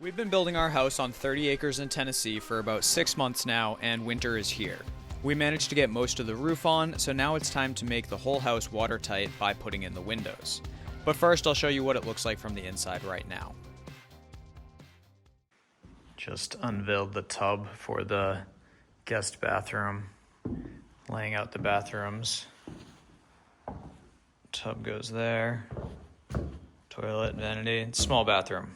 We've been building our house on 30 acres in Tennessee for about 6 months now, and winter is here. We managed to get most of the roof on, so now it's time to make the whole house watertight by putting in the windows. But first, I'll show you what it looks like from the inside right now. Just unveiled the tub for the guest bathroom, laying out the bathrooms. Tub goes there, toilet, vanity, small bathroom.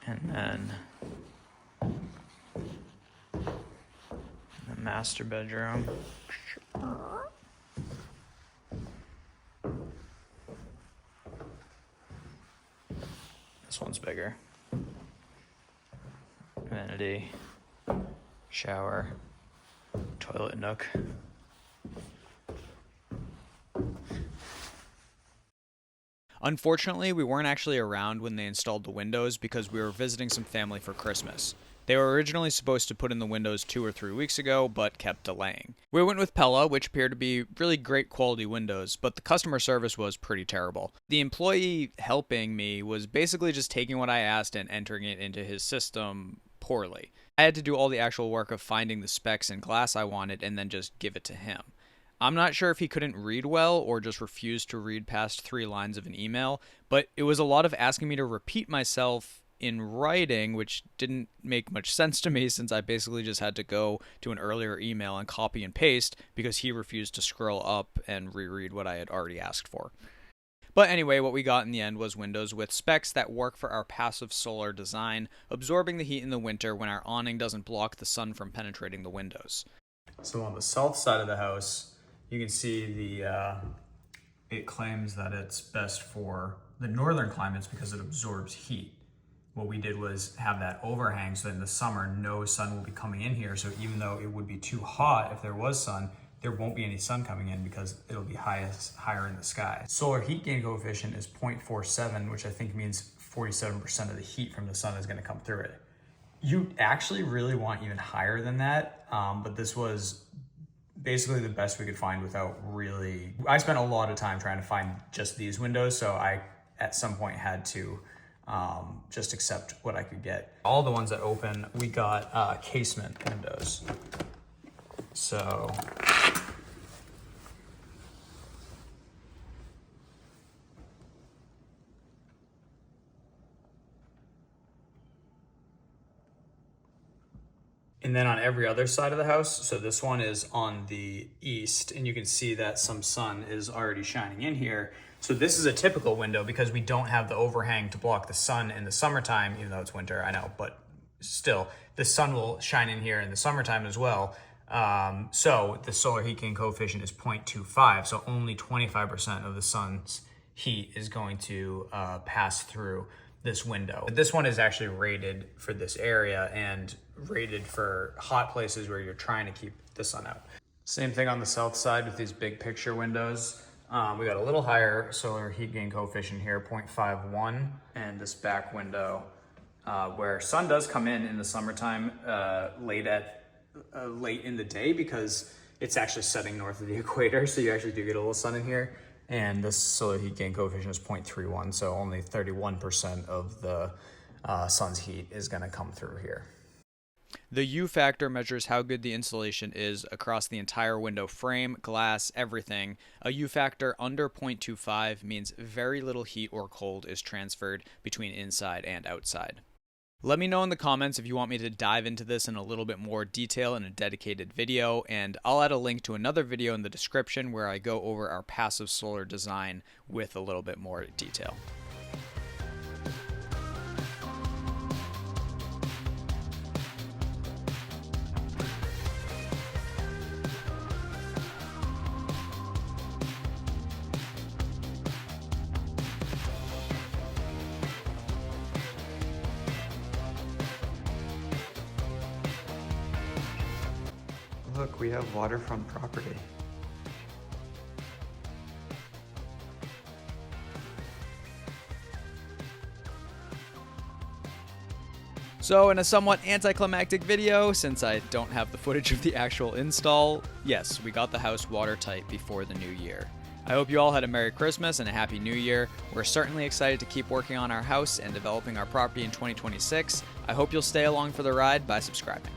And then the master bedroom. This one's bigger. Vanity, shower, toilet nook. Unfortunately, we weren't actually around when they installed the windows because we were visiting some family for Christmas. They were originally supposed to put in the windows 2 or 3 weeks ago, but kept delaying. We went with Pella, which appeared to be really great quality windows, but the customer service was pretty terrible. The employee helping me was basically just taking what I asked and entering it into his system poorly. I had to do all the actual work of finding the specs and glass I wanted and then just give it to him. I'm not sure if he couldn't read well or just refused to read past 3 lines of an email, but it was a lot of asking me to repeat myself in writing, which didn't make much sense to me since I basically just had to go to an earlier email and copy and paste because he refused to scroll up and reread what I had already asked for. But anyway, what we got in the end was windows with specs that work for our passive solar design, absorbing the heat in the winter when our awning doesn't block the sun from penetrating the windows. So on the south side of the house, you can see it claims that it's best for the northern climates because it absorbs heat. What we did was have that overhang so that in the summer, no sun will be coming in here. So even though it would be too hot if there was sun, there won't be any sun coming in because it'll be higher in the sky. Solar heat gain coefficient is 0.47, which I think means 47% of the heat from the sun is gonna come through it. You actually really want even higher than that, but this was basically the best we could find without really... I spent a lot of time trying to find just these windows, so I at some point had to just accept what I could get. All the ones that open, we got casement windows. So and then on every other side of the house, so this one is on the east, and you can see that some sun is already shining in here. So this is a typical window because we don't have the overhang to block the sun in the summertime, even though it's winter, I know, but still, the sun will shine in here in the summertime as well. So the solar heat gain coefficient is 0.25, so only 25% of the sun's heat is going to pass through this window. This one is actually rated for this area and rated for hot places where you're trying to keep the sun out. Same thing on the south side with these big picture windows. We got a little higher solar heat gain coefficient here, 0.51, and this back window where sun does come in the summertime late in the day because it's actually setting north of the equator, so you actually do get a little sun in here. And this solar heat gain coefficient is 0.31, so only 31% of the sun's heat is going to come through here. The U factor measures how good the insulation is across the entire window frame, glass, everything. A U factor under 0.25 means very little heat or cold is transferred between inside and outside. Let me know in the comments if you want me to dive into this in a little bit more detail in a dedicated video, and I'll add a link to another video in the description where I go over our passive solar design with a little bit more detail. Look, we have waterfront property. So in a somewhat anticlimactic video, since I don't have the footage of the actual install, yes, we got the house watertight before the new year. I hope you all had a Merry Christmas and a Happy New Year. We're certainly excited to keep working on our house and developing our property in 2026. I hope you'll stay along for the ride by subscribing.